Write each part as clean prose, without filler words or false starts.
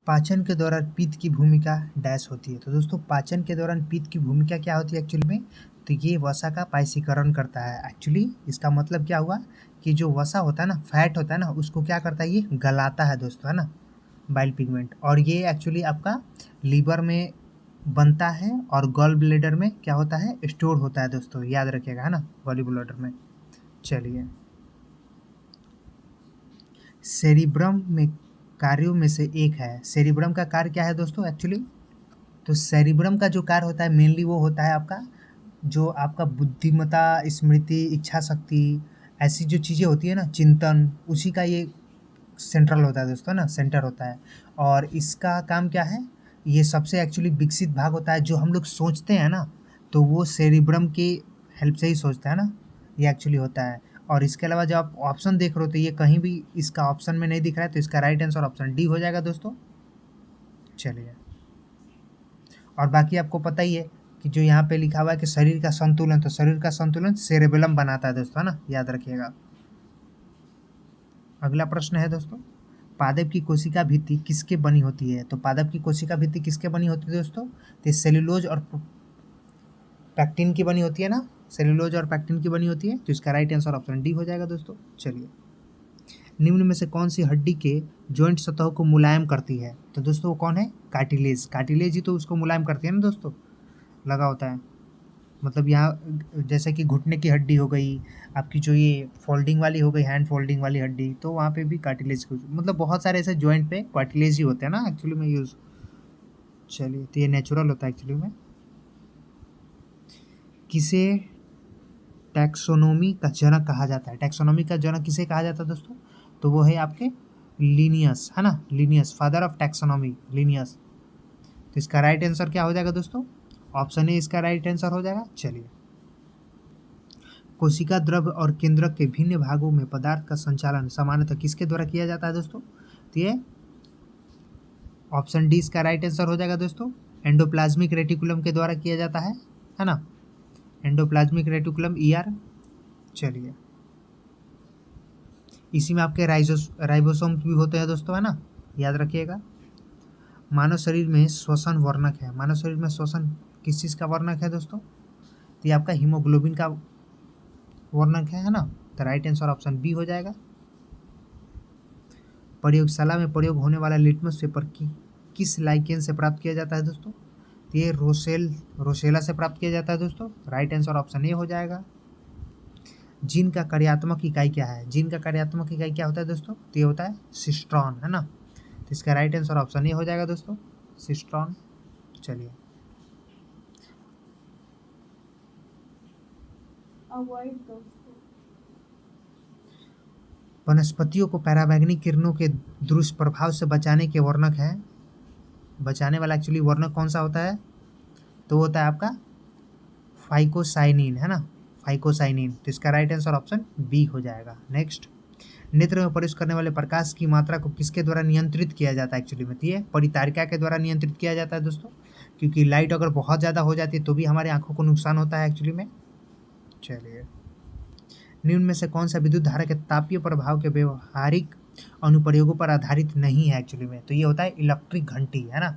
पाचन के दौरान पित्त की भूमिका डैश होती है। तो दोस्तों पाचन के दौरान पित्त की भूमिका क्या होती है एक्चुअली में, तो ये वसा का पाइसीकरण करता है। एक्चुअली इसका मतलब क्या हुआ कि जो वसा होता है ना, फैट होता है ना, उसको क्या करता है, ये गलाता है दोस्तों, है ना, बाइल पिगमेंट। और ये एक्चुअली आपका लीवर में बनता है और गॉल ब्लेडर में क्या होता है, स्टोर होता है दोस्तों, याद रखिएगा, है ना, गॉल ब्लेडर में। चलिए, सेरिब्रम में कार्यों में से एक है। सेरिब्रम का कार्य क्या है दोस्तों एक्चुअली, तो सेरिब्रम का जो कार्य होता है मेनली वो होता है आपका, जो आपका बुद्धिमत्ता, स्मृति, इच्छा शक्ति, ऐसी जो चीज़ें होती है ना, चिंतन, उसी का ये सेंट्रल होता है दोस्तों ना, सेंटर होता है। और इसका काम क्या है, ये सबसे एक्चुअली विकसित भाग होता है। जो हम लोग सोचते हैं ना, तो वो सेरिब्रम की हेल्प से ही सोचता है ना, ये एक्चुअली होता है। और इसके अलावा जब आप ऑप्शन देख रहे हो तो ये कहीं भी इसका ऑप्शन में नहीं दिख रहा है, तो इसका राइट आंसर ऑप्शन डी हो जाएगा दोस्तों। चलिए, और बाकी आपको पता ही है कि जो यहाँ पे लिखा हुआ है कि शरीर का संतुलन, तो शरीर का संतुलन सेरेबेलम बनाता है दोस्तों, है ना, याद रखिएगा। अगला प्रश्न है दोस्तों, पादप की कोशिका भित्ति किसके बनी होती है। तो पादप की कोशिका भित्ति किसके बनी होती है दोस्तों, तो सेल्यूलोज और पैक्टिन की बनी होती है ना, सेल्यूलोज और पैक्टिन की बनी होती है। तो इसका राइट आंसर ऑप्शन डी हो जाएगा दोस्तों। चलिए, निम्न में से कौन सी हड्डी के जॉइंट सतह को मुलायम करती है। तो दोस्तों वो कौन है, कार्टिलेज। कार्टिलेज ही तो उसको मुलायम करती है ना दोस्तों, लगा होता है। मतलब यहाँ जैसे कि घुटने की हड्डी हो गई, आपकी जो ये फोल्डिंग वाली हो गई, हैंड फोल्डिंग वाली हड्डी, तो वहाँ पे भी कार्टिलेज, मतलब बहुत सारे ऐसे जॉइंट पे कार्टिलेज ही होते हैं ना एक्चुअली में यूज़। चलिए, तो ये नेचुरल होता है एक्चुअली में। किसे टैक्सोनॉमी का जनक कहा जाता है। टैक्सोनॉमी का जनक किसे कहा जाता है दोस्तों, तो वो है आपके लिनियस, है ना, Linnaeus, father of taxonomy, Linnaeus. तो इसका राइट आंसर क्या हो जाएगा दोस्तों, ऑप्शन ए इसका राइट आंसर हो जाएगा। चलिए, कोशिका द्रव्य और केंद्रक के भिन्न भागों में पदार्थ का संचालन सामान्यतः किसके द्वारा किया जाता है दोस्तों, तो ये ऑप्शन डी इसका राइट आंसर हो जाएगा दोस्तों, एंडोप्लाज्मिक रेटिकुलम के द्वारा किया जाता है ना, एंडोप्लाज्मिक रेटिकुलम, ईआर। चलिए, इसी में आपके राइबोसोम भी होते हैं दोस्तों, है ना, याद रखिएगा। मानव शरीर में श्वसन वर्णक है। मानव शरीर में श्वसन किस चीज़ का वर्णक है दोस्तों, तो ये आपका हीमोग्लोबिन का वर्णक है ना। तो राइट आंसर ऑप्शन बी हो जाएगा। प्रयोगशाला में प्रयोग होने वाला लिटमस पेपर किस लाइकेन से प्राप्त किया जाता है दोस्तों, तो ये रोसेला से प्राप्त किया जाता है दोस्तों। राइट आंसर ऑप्शन ए हो जाएगा। जीन का कार्यात्मक इकाई क्या है। जीन का कार्यात्मक इकाई क्या होता है दोस्तों, तो ये होता है सिस्ट्रॉन, है ना। तो इसका राइट आंसर ऑप्शन ए हो जाएगा दोस्तों, सिस्ट्रॉन। चलिए, वनस्पतियों को पराबैंगनी किरणों के दुष्प्रभाव से बचाने के वर्णक है। बचाने वाला एक्चुअली वर्णक कौन सा होता है, तो होता है आपका फाइकोसाइनिन, है ना, फाइकोसाइनिन। तो इसका राइट आंसर ऑप्शन बी हो जाएगा। नेक्स्ट, नेत्र में प्रवेश करने वाले प्रकाश की मात्रा को किसके द्वारा नियंत्रित किया जाता है एक्चुअली में, तो ये परितारिका के द्वारा नियंत्रित किया जाता है दोस्तों, क्योंकि लाइट अगर बहुत ज़्यादा हो जाती है तो भी हमारी आंखों को नुकसान होता है एक्चुअली में। चलिए, निम्न में से कौन सा विद्युत धारा के तापीय प्रभाव के व्यवहारिक अनुप्रयोगों पर आधारित नहीं है एक्चुअली में, तो ये होता है इलेक्ट्रिक घंटी, है ना,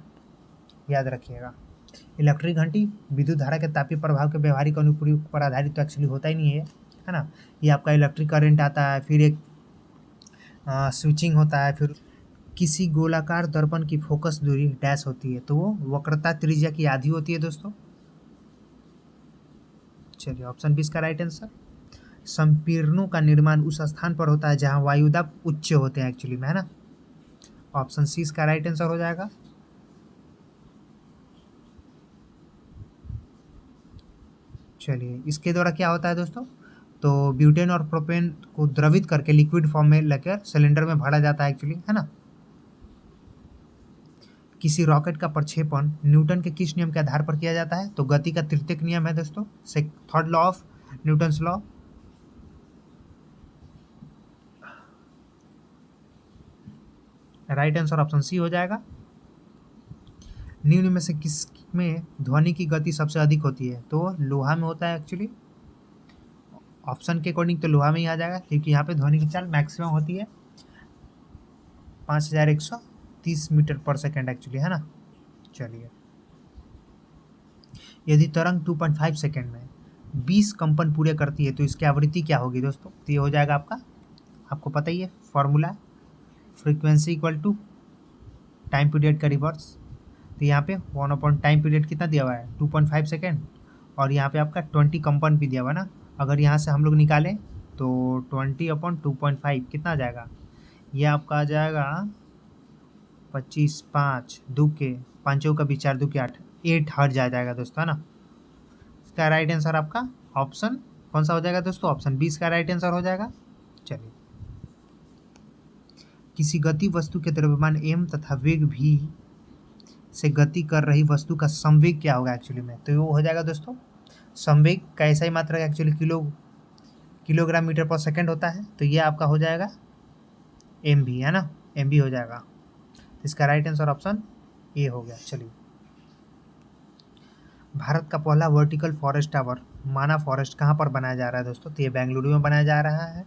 याद रखिएगा। इलेक्ट्रिक घंटी विद्युत धारा के तापीय प्रभाव के व्यवहारिक अनुप्रयोग पर आधारित तो एक्चुअली होता ही नहीं है ना। ये आपका इलेक्ट्रिक करंट आता है, फिर एक स्विचिंग होता है, फिर किसी गोलाकार दर्पण की फोकस दूरी डैश होती है, तो वो वक्रता त्रिज्या की आधी होती है दोस्तों। चलिए, ऑप्शन बी इसका राइट आंसर। संपीड़नों का निर्माण उस स्थान पर होता है जहां वायुदाब उच्च होते हैं एक्चुअली में, है ना। ऑप्शन सी इसका राइट आंसर हो जाएगा। चलिए, इसके द्वारा क्या होता है दोस्तों, तो ब्यूटेन और प्रोपेन को द्रवित करके लिक्विड फॉर्म में लेकर सिलेंडर में भरा जाता है एक्चुअली, है ना। किसी रॉकेट का प्रक्षेपण न्यूटन के किस नियम के आधार पर किया जाता है, तो गति का तृतीयक नियम है दोस्तों, third law of Newton's law. Right answer option C हो जाएगा। निम्न में से किस में ध्वनि की गति सबसे अधिक होती है, तो लोहा में होता है एक्चुअली। ऑप्शन के अकॉर्डिंग तो लोहा में ही आ जाएगा, क्योंकि यहाँ पे ध्वनि की चाल मैक्सिमम होती है 5100 30 मीटर पर सेकेंड एक्चुअली, है ना। चलिए, यदि तरंग 2.5 सेकेंड में 20 कंपन पूरे करती है तो इसकी आवृत्ति क्या होगी दोस्तों? तो ये हो जाएगा आपका, आपको पता ही है formula, frequency equal to time period का रिवर्स। तो यहाँ पे 1 अपॉन टाइम पीरियड कितना दिया हुआ है? 2.5 सेकेंड, और यहाँ पे आपका 20 कंपन भी दिया हुआ है ना। अगर यहाँ से हम लोग निकालें तो 20 अपॉन 2.5 कितना आ जाएगा? ये आपका आ जाएगा 25, 5 दो के, पाँचों का भी 4 दो के 8, 8 हर्ट्ज आ जाएगा दोस्तों, है ना। इसका राइट आंसर आपका ऑप्शन कौन सा हो जाएगा दोस्तों? ऑप्शन 20 का राइट आंसर हो जाएगा। चलिए, किसी गति वस्तु के द्रव्यमान m तथा वेग v से गति कर रही वस्तु का संवेग क्या होगा एक्चुअली में? तो वो हो जाएगा दोस्तों, संवेग का ऐसा ही मात्रा एक्चुअली किलोग्राम मीटर पर सेकंड होता है, तो ये आपका हो जाएगा एम भी, है ना, एम भी हो जाएगा। इसका राइट आंसर ऑप्शन ए हो गया। चलिए, भारत का पहला वर्टिकल फॉरेस्ट टावर माना फॉरेस्ट कहाँ पर बनाया जा रहा है दोस्तों? तो ये बेंगलुरु में बनाया जा रहा है।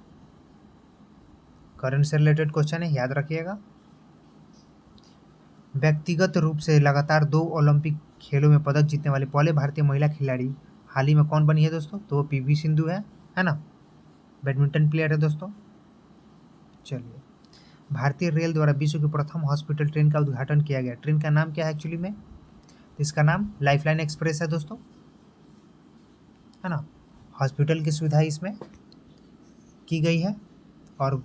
करंट से रिलेटेड क्वेश्चन है, याद रखिएगा। व्यक्तिगत रूप से लगातार 2 ओलंपिक खेलों में पदक जीतने वाली पहले भारतीय महिला खिलाड़ी हाल ही में कौन बनी है दोस्तों? तो वो पीवी सिंधु है ना, बैडमिंटन प्लेयर है दोस्तों। चलिए, भारतीय रेल द्वारा विश्व की प्रथम हॉस्पिटल ट्रेन का उद्घाटन किया गया, ट्रेन का नाम क्या है एक्चुअली में? इसका नाम लाइफलाइन एक्सप्रेस है दोस्तों, है ना। हॉस्पिटल की सुविधा इसमें की गई है और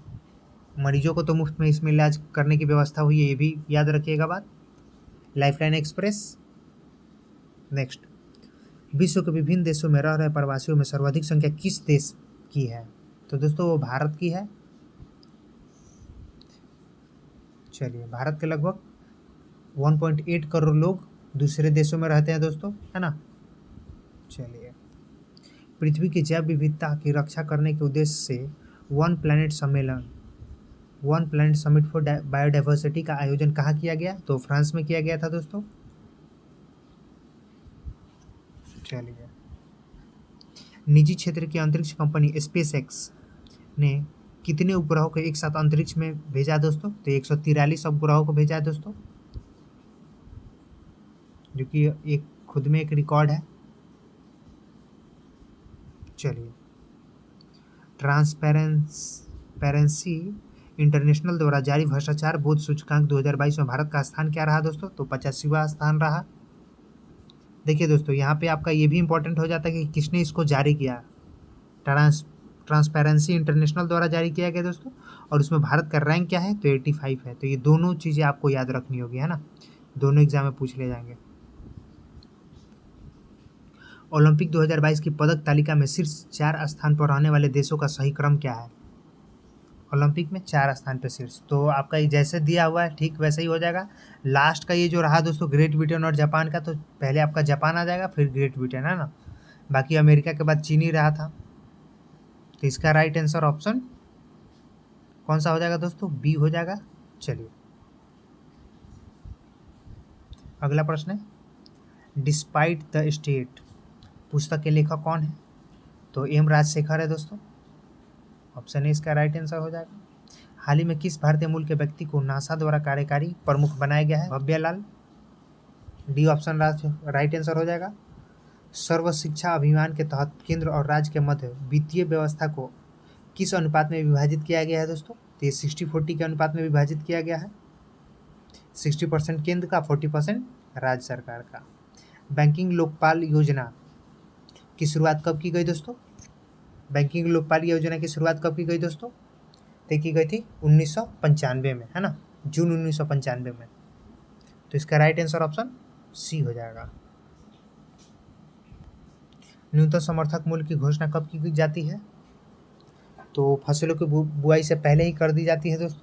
मरीजों को तो मुफ्त में इसमें इलाज करने की व्यवस्था हुई है, ये भी याद रखिएगा बात, लाइफलाइन एक्सप्रेस। नेक्स्ट, विश्व के विभिन्न देशों में रह रहे प्रवासियों में सर्वाधिक संख्या किस देश की है? तो दोस्तों वो भारत की है। चलिए, भारत के लगभग 1.8 करोड़ लोग दूसरे देशों में रहते हैं दोस्तों, है ना। चलिए, पृथ्वी की जैव विविधता की रक्षा करने के उद्देश्य से one planet summit for biodiversity का आयोजन कहाँ किया गया? तो फ्रांस में किया गया था दोस्तों। चलिए, निजी क्षेत्र की अंतरिक्ष कंपनी स्पेस एक्स ने कितने उपग्रहों को एक साथ अंतरिक्ष में भेजा दोस्तों? तो 143 उपग्रहों को भेजा है दोस्तों, जो कि एक खुद में एक रिकॉर्ड है। चलिए, ट्रांसपेरेंसी इंटरनेशनल द्वारा जारी भ्रष्टाचार बोध सूचकांक 2022 में भारत का स्थान क्या रहा दोस्तों? तो 85वां स्थान रहा। देखिए दोस्तों, यहाँ पे आपका ये भी इंपॉर्टेंट हो जाता है कि किसने इसको जारी किया। ट्रांसपेरेंसी इंटरनेशनल द्वारा जारी किया गया दोस्तों, और उसमें भारत का रैंक क्या है? तो 85 है। तो ये दोनों चीज़ें आपको याद रखनी होगी, है ना, दोनों एग्जाम में पूछ ले जाएंगे। ओलंपिक 2022 की पदक तालिका में शीर्ष 4 स्थान पर रहने वाले देशों का सही क्रम क्या है? ओलंपिक में 4 स्थान पर शीर्ष, तो आपका ये जैसे दिया हुआ है ठीक वैसे ही हो जाएगा। लास्ट का ये जो रहा दोस्तों ग्रेट ब्रिटेन और जापान का, तो पहले आपका जापान आ जाएगा फिर ग्रेट ब्रिटेन, है ना। बाकी अमेरिका के बाद चीन ही रहा था। तो इसका राइट आंसर ऑप्शन कौन सा हो जाएगा दोस्तों? बी हो जाएगा। चलिए, अगला प्रश्न है, डिस्पाइट द स्टेट पुस्तक के लेखक कौन है? तो एम राजशेखर है दोस्तों, ऑप्शन ए इसका राइट आंसर हो जाएगा। हाल ही में किस भारतीय मूल के व्यक्ति को नासा द्वारा कार्यकारी प्रमुख बनाया गया है? भव्यलाल, डी ऑप्शन राइट आंसर हो जाएगा। सर्व शिक्षा अभियान के तहत केंद्र और राज्य के मध्य वित्तीय व्यवस्था को किस अनुपात में विभाजित किया गया है दोस्तों? तो ये 60-40 के अनुपात में विभाजित किया गया है, 60% केंद्र का, 40% राज्य सरकार का। बैंकिंग लोकपाल योजना की शुरुआत कब की गई दोस्तों? बैंकिंग लोकपाल योजना की शुरुआत कब की गई दोस्तों? तो की गई थी 1995 में, है ना, जून 1995 में। तो इसका राइट आंसर ऑप्शन सी हो जाएगा। न्यूनतम समर्थक मूल्य की घोषणा कब की जाती है? तो फसलों की बुआई से पहले ही कर दी जाती है दोस्तों,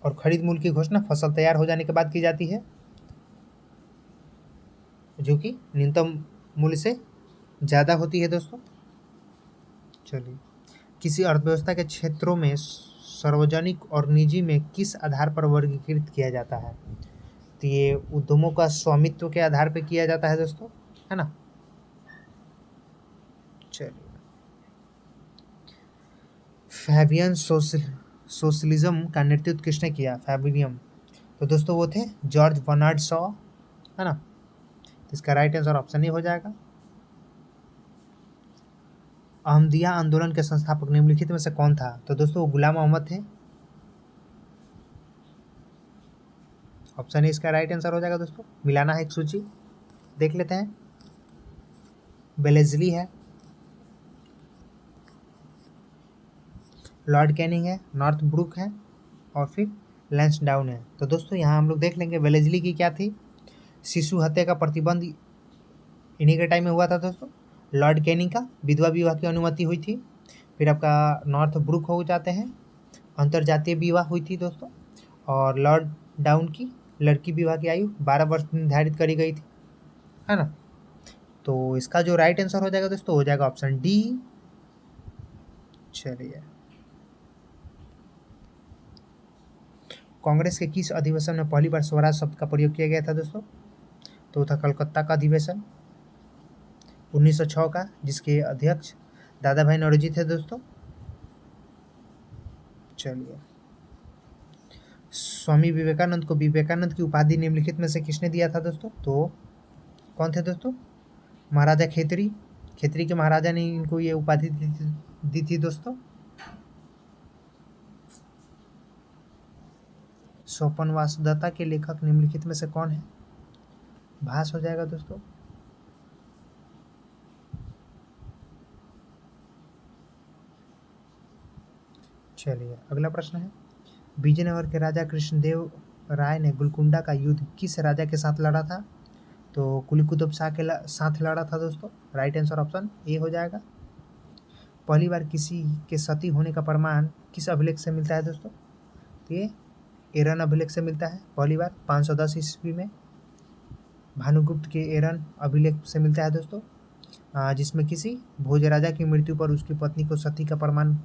और खरीद मूल्य की घोषणा फसल तैयार हो जाने के बाद की जाती है, जो कि न्यूनतम मूल्य से ज़्यादा होती है दोस्तों। चलिए, किसी अर्थव्यवस्था के क्षेत्रों में सार्वजनिक और निजी में किस आधार पर वर्गीकृत किया जाता है? तो ये उद्यमों का स्वामित्व के आधार पर किया जाता है दोस्तों, है ना। चलिए, फैबियन सोशलिज्म का नेतृत्व किसने किया? फैबियन। तो दोस्तों वो थे जॉर्ज बर्नार्ड शॉ, है ना। तो इसका राइट आंसर ऑप्शन ए हो जाएगा। अहमदिया आंदोलन के संस्थापक निम्नलिखित में से कौन था? तो दोस्तों वो गुलाम मोहम्मद थे। ऑप्शन ए इसका राइट आंसर हो जाएगा। दोस्तों मिलाना है एक सूची, देख लेते हैं। बेलेजली है, लॉर्ड कैनिंग है, नॉर्थ ब्रुक है, और फिर लैंसडाउन है। तो दोस्तों यहाँ हम लोग देख लेंगे वेलेजली की क्या थी। शिशु हत्या का प्रतिबंध इन्हीं के टाइम में हुआ था दोस्तों। लॉर्ड कैनिंग का विधवा विवाह की अनुमति हुई थी। फिर आपका नॉर्थ ब्रुक हो जाते हैं, अंतरजातीय विवाह हुई थी दोस्तों। और लॉर्ड डाउन की लड़की विवाह की आयु 12 वर्ष निर्धारित करी गई थी, है ना। तो इसका जो राइट आंसर हो जाएगा दोस्तों हो जाएगा ऑप्शन डी। चलिए, कांग्रेस के किस अधिवेशन में पहली बार स्वराज शब्द का प्रयोग किया गया था दोस्तों? तो था कलकत्ता का अधिवेशन 1906 का, जिसके अध्यक्ष दादा भाई नौरोजी थे दोस्तों। चलिए, स्वामी विवेकानंद को विवेकानंद की उपाधि निम्नलिखित में से किसने दिया था दोस्तों? तो कौन थे दोस्तों? महाराजा खेतरी। खेतरी के महाराजा ने इनको ये उपाधि दी थी दोस्तों। स्वपन वासुदेवता के लेखक निम्नलिखित में से कौन है? भास हो जाएगा दोस्तों। चलिए, अगला प्रश्न है, विजयनगर के राजा कृष्णदेव राय ने गोलकुंडा का युद्ध किस राजा के साथ लड़ा था? तो कुली कुतुब शाह के साथ लड़ा था दोस्तों। राइट आंसर ऑप्शन ए हो जाएगा। पहली बार किसी के सती होने का प्रमाण किस अभिलेख से मिलता है दोस्तों? तो ये एरन अभिलेख से मिलता है पहली बार 510 ईस्वी में। भानुगुप्त के एरन अभिलेख से मिलता है दोस्तों, जिसमें किसी भोज राजा की मृत्यु पर उसकी पत्नी को सती का प्रमाण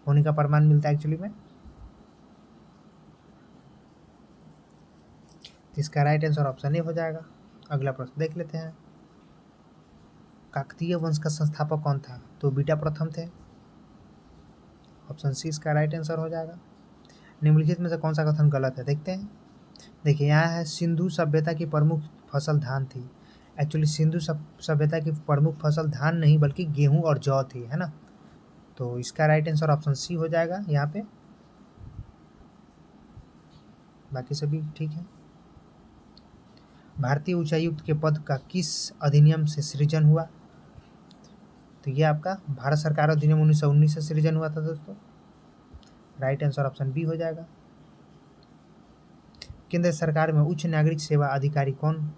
होने का प्रमाण मिलता है एक्चुअली में। इसका राइट आंसर ऑप्शन ए हो जाएगा। अगला प्रश्न देख लेते हैं, काकतीय वंश का संस्थापक कौन था? तो बीटा प्रथम थे। ऑप्शन सी इसका राइट आंसर हो जाएगा। निम्नलिखित में से कौन सा कथन गलत है? देखते हैं। देखिए यहाँ है, सिंधु सभ्यता की प्रमुख फसल धान थी। एक्चुअली सिंधु सभ्यता की प्रमुख फसल धान नहीं बल्कि गेहूं और जौ थी, है ना। तो इसका राइट आंसर ऑप्शन सी हो जाएगा यहाँ पे। बाकी सभी ठीक है। भारतीय उच्चायुक्त के पद का किस अधिनियम से सृजन हुआ? तो ये आपका भारत सरकार अधिनियम 1919 से सृजन हुआ था दोस्तों। राइट आंसर ऑप्शन बी हो जाएगा। केंद्र सरकार में उच्च नागरिक सेवा अधिकारी कौन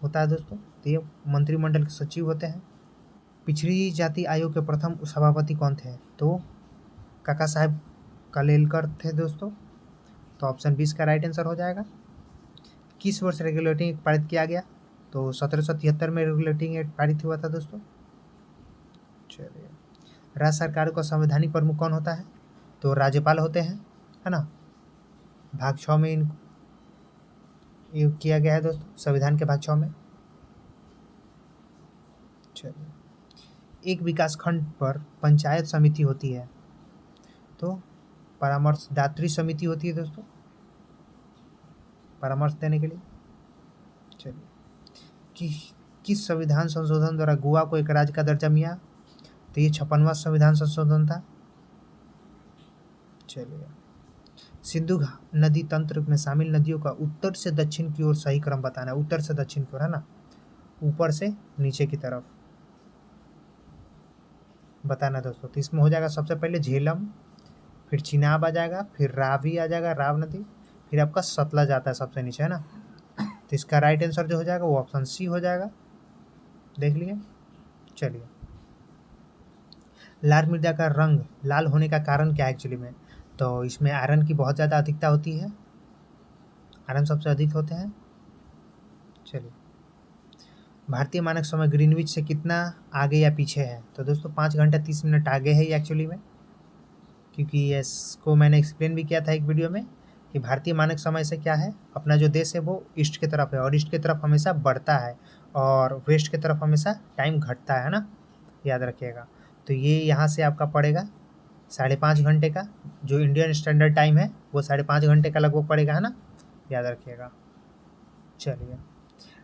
होता है दोस्तों? तो ये मंत्रिमंडल के सचिव होते हैं। पिछड़ी जाति आयोग के प्रथम सभापति कौन थे? तो काका साहेब कालेलकर थे दोस्तों। तो ऑप्शन 20 का राइट आंसर हो जाएगा। किस वर्ष रेगुलेटिंग एक्ट पारित किया गया? तो 1773 में रेगुलेटिंग एक्ट पारित हुआ था दोस्तों। चलिए, राज्य सरकारों का संवैधानिक प्रमुख कौन होता है? तो राज्यपाल होते हैं, है ना। भाग 6 में इनको किया गया है दोस्तों, संविधान के भाग 6 में। चलिए, एक विकास खंड पर पंचायत समिति होती है, तो परामर्शदात्री समिति होती है दोस्तों, परामर्श देने के लिए। चलिए, किस संविधान संशोधन द्वारा गोवा को एक राज्य का दर्जा मिला? तो ये 56वां संविधान संशोधन था। चलिए, सिंधु नदी तंत्र में शामिल नदियों का उत्तर से दक्षिण की ओर सही क्रम बताना है। उत्तर से दक्षिण की ओर, है ना, ऊपर से नीचे की तरफ बताना दोस्तों। तो इसमें हो जाएगा सबसे पहले झेलम, फिर चिनाब आ जाएगा, फिर रावी आ जाएगा, राव नदी, फिर आपका सतलज आता है सबसे नीचे, है ना। तो इसका राइट आंसर जो हो जाएगा वो ऑप्शन सी हो जाएगा, देख लिए। चलिए, लाल मृदा का रंग लाल होने का कारण क्या है एक्चुअली में? तो इसमें आयरन की बहुत ज़्यादा अधिकता होती है, आयरन सबसे अधिक होते हैं। चलिए, भारतीय मानक समय ग्रीनविच से कितना आगे या पीछे है? तो दोस्तों 5 घंटा 30 मिनट आगे है ये एक्चुअली में, क्योंकि इसको मैंने एक्सप्लेन भी किया था एक वीडियो में कि भारतीय मानक समय से क्या है, अपना जो देश है वो ईस्ट की तरफ है, और ईस्ट की तरफ हमेशा बढ़ता है और वेस्ट की तरफ हमेशा टाइम घटता है ना, याद रखिएगा। तो ये यहाँ से आपका पड़ेगा 5.5 घंटे का, जो इंडियन स्टैंडर्ड टाइम है वो 5.5 घंटे का लगभग पड़ेगा, है ना, याद रखिएगा। चलिए,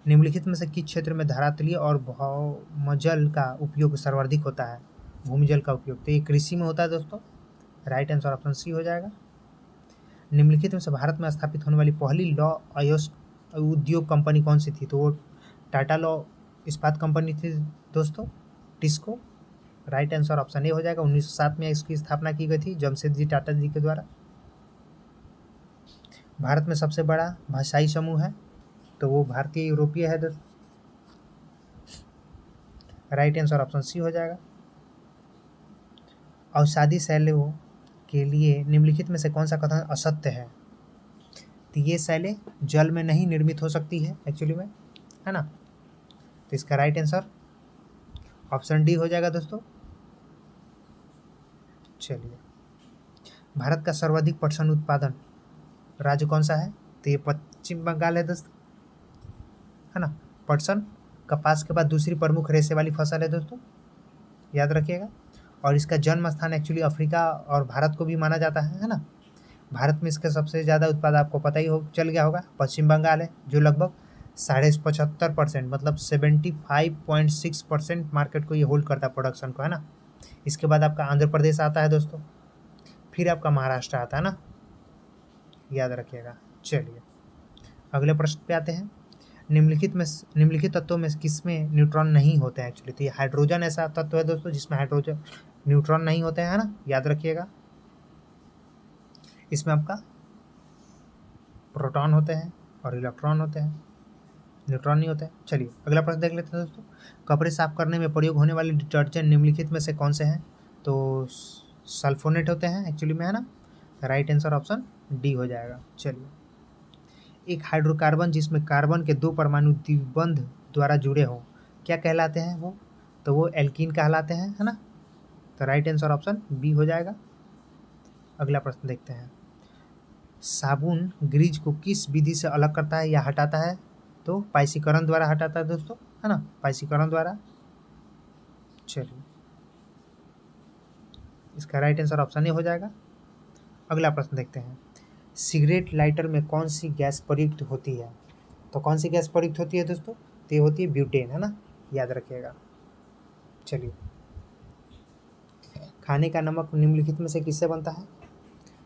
निम्नलिखित में से किस क्षेत्र में धरातलीय और भौमजल का उपयोग सर्वाधिक होता है? भूमिजल का उपयोग, तो ये कृषि में होता है दोस्तों। राइट आंसर ऑप्शन सी हो जाएगा। निम्नलिखित में से भारत में स्थापित होने वाली पहली लौ अयस्क उद्योग कंपनी कौन सी थी? तो वो टाटा लौ इस्पात कंपनी थी दोस्तों, TISCO. Right answer option A हो जाएगा। 1907 में इसकी स्थापना की गई थी जमशेदजी टाटा जी के द्वारा। भारत में सबसे बड़ा भाषाई समूह है, तो वो भारतीय यूरोपीय है दोस्तों। राइट आंसर ऑप्शन सी हो जाएगा। औषधि शैलों के लिए निम्नलिखित में से कौन सा कथन असत्य है? तो ये शैलें जल में नहीं निर्मित हो सकती है एक्चुअली में, है ना, तो इसका राइट आंसर ऑप्शन डी हो जाएगा दोस्तों। चलिए, भारत का सर्वाधिक पटसन उत्पादन राज्य कौन सा है? तो ये पश्चिम बंगाल है दोस्तों, है ना। पटसन कपास के बाद दूसरी प्रमुख रेशे वाली फसल है दोस्तों, याद रखिएगा। और इसका जन्म स्थान एक्चुअली अफ्रीका और भारत को भी माना जाता है ना। भारत में इसका सबसे ज़्यादा उत्पाद आपको पता ही हो चल गया होगा, पश्चिम बंगाल है, जो लगभग 75.5% मतलब 75.6% मार्केट को ये होल्ड करता है, प्रोडक्शन को, है ना। इसके बाद आपका आंध्र प्रदेश आता है दोस्तों, फिर आपका महाराष्ट्र आता है ना, याद रखिएगा। चलिए, अगले प्रश्न पे आते हैं। निम्नलिखित तत्वों में किसमें न्यूट्रॉन नहीं होते हैं एक्चुअली? तो ये हाइड्रोजन ऐसा तत्व है दोस्तों जिसमें हाइड्रोजन न्यूट्रॉन नहीं होते हैं, है ना, याद रखिएगा। इसमें आपका प्रोटॉन होते हैं और इलेक्ट्रॉन होते हैं, न्यूट्रॉन नहीं होते हैं। चलिए, अगला प्रश्न देख लेते हैं दोस्तों। कपड़े साफ करने में प्रयोग होने वाले डिटर्जेंट निम्नलिखित में से कौन से हैं? तो सल्फोनेट होते हैं एक्चुअली में, है ना। राइट आंसर ऑप्शन डी हो जाएगा। चलिए, एक हाइड्रोकार्बन जिसमें कार्बन के 2 परमाणु द्विबंध द्वारा जुड़े हों क्या कहलाते हैं वो? तो वो एल्कीन कहलाते हैं, है ना। तो राइट आंसर ऑप्शन बी हो जाएगा। अगला प्रश्न देखते हैं। साबुन ग्रीज को किस विधि से अलग करता है या हटाता है? तो पाइसीकरण द्वारा हटाता है दोस्तों, है ना, पाइसीकरण द्वारा। चलिए, इसका राइट आंसर ऑप्शन ए हो जाएगा। अगला प्रश्न देखते हैं। सिगरेट लाइटर में कौन सी गैस प्रयुक्त होती है? तो कौन सी गैस प्रयुक्त होती है दोस्तों? तो ये होती है ब्यूटेन, है ना, याद रखिएगा। चलिए, खाने का नमक निम्नलिखित में से किससे बनता है?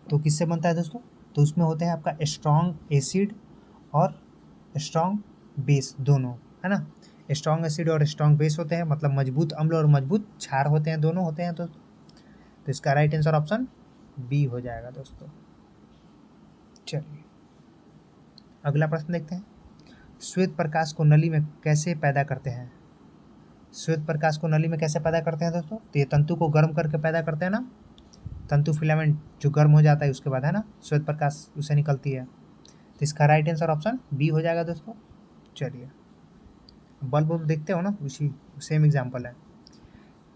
तो किससे बनता है दोस्तों? तो उसमें होते हैं आपका स्ट्रॉन्ग एसिड और स्ट्रॉन्ग बेस दोनों, है ना। स्ट्रॉन्ग एसिड और स्ट्रॉन्ग बेस होते हैं, मतलब मजबूत अम्ल और मजबूत क्षार होते हैं, दोनों होते हैं दोस्तों। तो इसका राइट आंसर ऑप्शन बी हो जाएगा दोस्तों। चलिए, अगला प्रश्न देखते हैं। श्वेत प्रकाश को नली में कैसे पैदा करते हैं? श्वेत प्रकाश को नली में कैसे पैदा करते हैं दोस्तों? तो ये तंतु को गर्म करके पैदा करते हैं ना, तंतु फिलामेंट जो गर्म हो जाता है उसके बाद, है ना, श्वेत प्रकाश उसे निकलती है। तो इसका राइट आंसर ऑप्शन बी हो जाएगा दोस्तों। चलिए, बल्ब देखते हो ना, उसी सेम एग्जाम्पल है।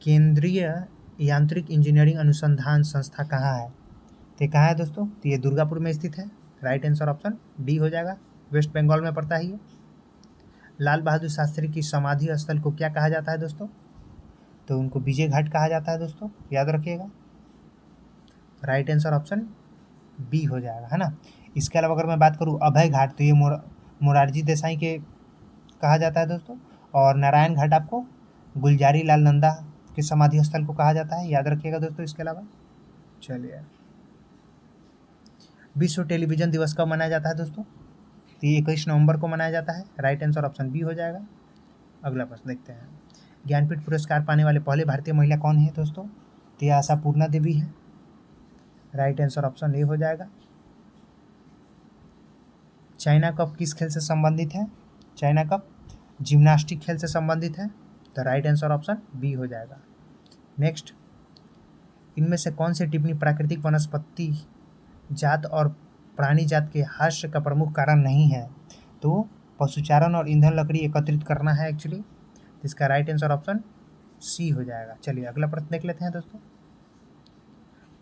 केंद्रीय यांत्रिक इंजीनियरिंग अनुसंधान संस्था कहाँ है? तो ये कहाँ है दोस्तों? तो ये दुर्गापुर में स्थित है। राइट आंसर ऑप्शन डी हो जाएगा। वेस्ट बंगाल में पड़ता है ये। लाल बहादुर शास्त्री की समाधि स्थल को क्या कहा जाता है दोस्तों? तो उनको विजय घाट कहा जाता है दोस्तों, याद रखिएगा। राइट आंसर ऑप्शन बी हो जाएगा, है ना। इसके अलावा अगर मैं बात करूँ अभय घाट, तो ये मोरारजी देसाई के कहा जाता है दोस्तों। और नारायण घाट आपको गुलजारी लाल नंदा के समाधि स्थल को कहा जाता है, याद रखिएगा दोस्तों। इसके अलावा चलिए, विश्व टेलीविजन दिवस कब मनाया जाता है दोस्तों? तो ये 21 नवंबर को मनाया जाता है। राइट आंसर ऑप्शन बी हो जाएगा। अगला प्रश्न देखते हैं। ज्ञानपीठ पुरस्कार पाने वाले पहले भारतीय महिला कौन है दोस्तों? तो ये आशापूर्णा देवी है। राइट आंसर ऑप्शन ए हो जाएगा। चाइना कप किस खेल से संबंधित है? चाइना कप जिम्नास्टिक खेल से संबंधित है। तो राइट आंसर ऑप्शन बी हो जाएगा। नेक्स्ट, इनमें से कौन सी टिप्पणी प्राकृतिक वनस्पति जात और प्राणी जात के हास्य का प्रमुख कारण नहीं है? तो पशुचारण और ईंधन लकड़ी एकत्रित करना है एक्चुअली। तो इसका राइट आंसर ऑप्शन सी हो जाएगा। चलिए, अगला प्रश्न देख लेते हैं दोस्तों।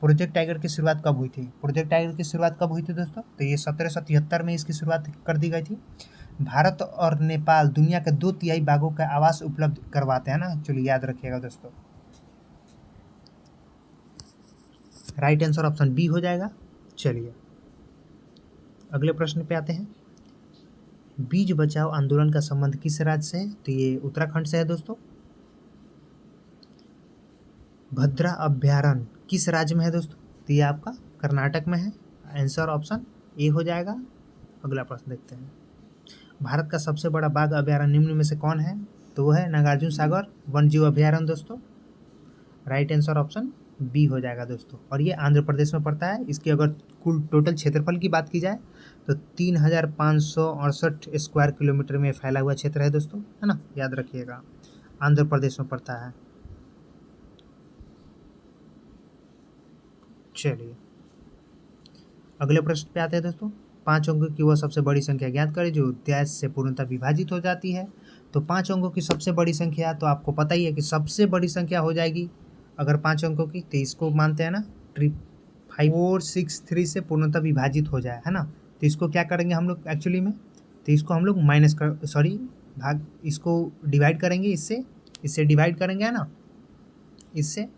प्रोजेक्ट टाइगर की शुरुआत कब हुई थी? प्रोजेक्ट टाइगर की शुरुआत कब हुई थी दोस्तों? तो ये 1773 में इसकी शुरुआत कर दी गई थी। भारत और नेपाल दुनिया के 2/3 बाघों का आवास उपलब्ध करवाते हैं ना एक्चुअली, याद रखिएगा दोस्तों। राइट आंसर ऑप्शन बी हो जाएगा। चलिए अगले प्रश्न पे आते हैं। बीज बचाओ आंदोलन का संबंध किस राज्य से है? तो ये उत्तराखंड से है दोस्तों। भद्रा अभ्यारण्य किस राज्य में है दोस्तों? तो ये आपका कर्नाटक में है। आंसर ऑप्शन ए हो जाएगा। अगला प्रश्न देखते हैं। भारत का सबसे बड़ा बाघ अभ्यारण्य निम्न में से कौन है? तो वो है नागार्जुन सागर वन जीव अभ्यारण्य दोस्तों। राइट आंसर ऑप्शन बी हो जाएगा दोस्तों। और ये आंध्र प्रदेश में पड़ता है। इसकी अगर कुल टोटल क्षेत्रफल की बात की जाए तो 3568 स्क्वायर किलोमीटर में फैला हुआ क्षेत्र है दोस्तों, है ना, याद रखिएगा। आंध्र प्रदेश में पड़ता है। चलिए अगले प्रश्न पे आते हैं दोस्तों। 5 अंकों की वह सबसे बड़ी संख्या ज्ञात करें जो डैश से पूर्णतः विभाजित हो जाती है। तो 5 अंकों की सबसे बड़ी संख्या, तो आपको पता ही है कि सबसे बड़ी संख्या हो जाएगी अगर 5 अंकों की, तो इसको मानते हैं ना 5463 से पूर्णतः विभाजित हो जाए, है ना। तो इसको क्या करेंगे हम लोग एक्चुअली में, तो इसको हम लोग इसको डिवाइड करेंगे, इससे डिवाइड करेंगे, है ना, इससे।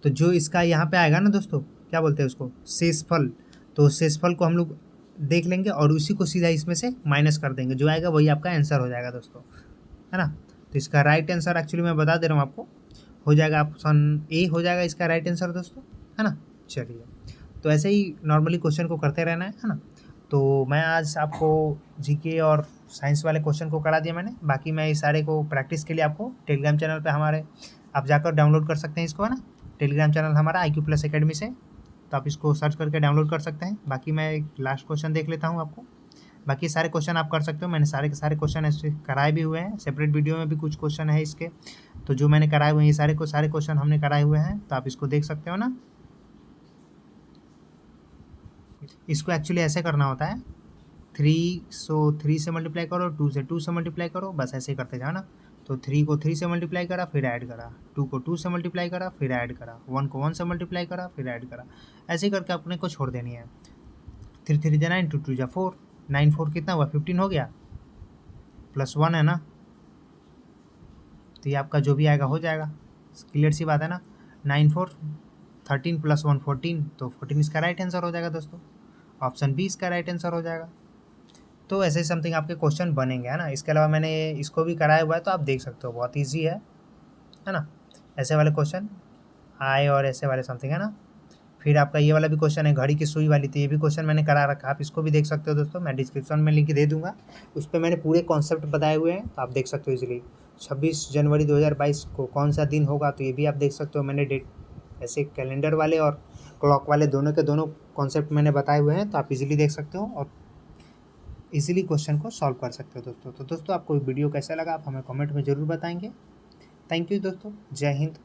तो जो इसका यहाँ पे आएगा ना दोस्तों, क्या बोलते हैं उसको, शेषफल। तो शेषफल को हम लोग देख लेंगे और उसी को सीधा इसमें से माइनस कर देंगे, जो आएगा वही आपका आंसर हो जाएगा दोस्तों, है ना। तो इसका राइट आंसर एक्चुअली मैं बता दे रहा हूँ आपको, हो जाएगा ऑप्शन ए हो जाएगा इसका राइट आंसर दोस्तों, है ना। चलिए तो ऐसे ही नॉर्मली क्वेश्चन को करते रहना है ना। तो मैं आज आपको जीके और साइंस वाले क्वेश्चन को करा दिया मैंने। बाकी मैं इस सारे को प्रैक्टिस के लिए आपको टेलीग्राम चैनल पे हमारे आप जाकर डाउनलोड कर सकते हैं इसको, है ना। टेलीग्राम चैनल हमारा IQ+ एकेडमी से, तो आप इसको सर्च करके डाउनलोड कर सकते हैं। बाकी मैं एक लास्ट क्वेश्चन देख लेता हूँ आपको। बाकी सारे क्वेश्चन आप कर सकते हो, मैंने सारे के सारे क्वेश्चन ऐसे कराए भी हुए हैं। सेपरेट वीडियो में भी कुछ क्वेश्चन है इसके, तो जो मैंने कराए हुए हैं ये सारे क्वेश्चन हमने कराए हुए हैं, तो आप इसको देख सकते हो ना। इसको एक्चुअली ऐसे करना होता है 3 से मल्टीप्लाई करो, 2 से मल्टीप्लाई करो, बस ऐसे ही करते जाओ ना। तो 3 को 3 से मल्टीप्लाई करा फिर ऐड करा, 2 को 2 से मल्टीप्लाई करा फिर ऐड करा, 1 को 1 से मल्टीप्लाई करा फिर ऐड करा, ऐसे ही करके अपने को छोड़ देनी है। 3 3 जा 9, 2 2 जा 4, 9 4 कितना हुआ 15 हो गया, +1 है ना। तो ये आपका जो भी आएगा हो जाएगा, क्लियर सी बात है ना। 9 4 13 + 1 14, तो 14 इसका राइट आंसर हो जाएगा दोस्तों। ऑप्शन बी इसका राइट आंसर हो जाएगा। तो ऐसे समथिंग आपके क्वेश्चन बनेंगे, है ना। इसके अलावा मैंने इसको भी कराया हुआ है, तो आप देख सकते हो, बहुत ईजी है ना। ऐसे वाले क्वेश्चन आए और ऐसे वाले समथिंग, है ना। फिर आपका ये वाला भी क्वेश्चन है घड़ी की सुई वाली, तो ये भी क्वेश्चन मैंने करा रखा है, आप इसको भी देख सकते हो दोस्तों। मैं डिस्क्रिप्शन में लिंक दे दूंगा, उस पर मैंने पूरे कॉन्सेप्ट बताए हुए हैं, तो आप देख सकते हो इजीली। 26 जनवरी 2022 को कौन सा दिन होगा, तो ये भी आप देख सकते हो। मैंने डेट ऐसे कैलेंडर वाले और क्लॉक वाले दोनों के दोनों कॉन्सेप्ट मैंने बताए हुए हैं, तो आप इजीली देख सकते हो और इजीली क्वेश्चन को सॉल्व कर सकते हो दोस्तों। तो दोस्तों आपको वीडियो कैसा लगा आप हमें कमेंट में ज़रूर बताएंगे। थैंक यू दोस्तों, जय हिंद।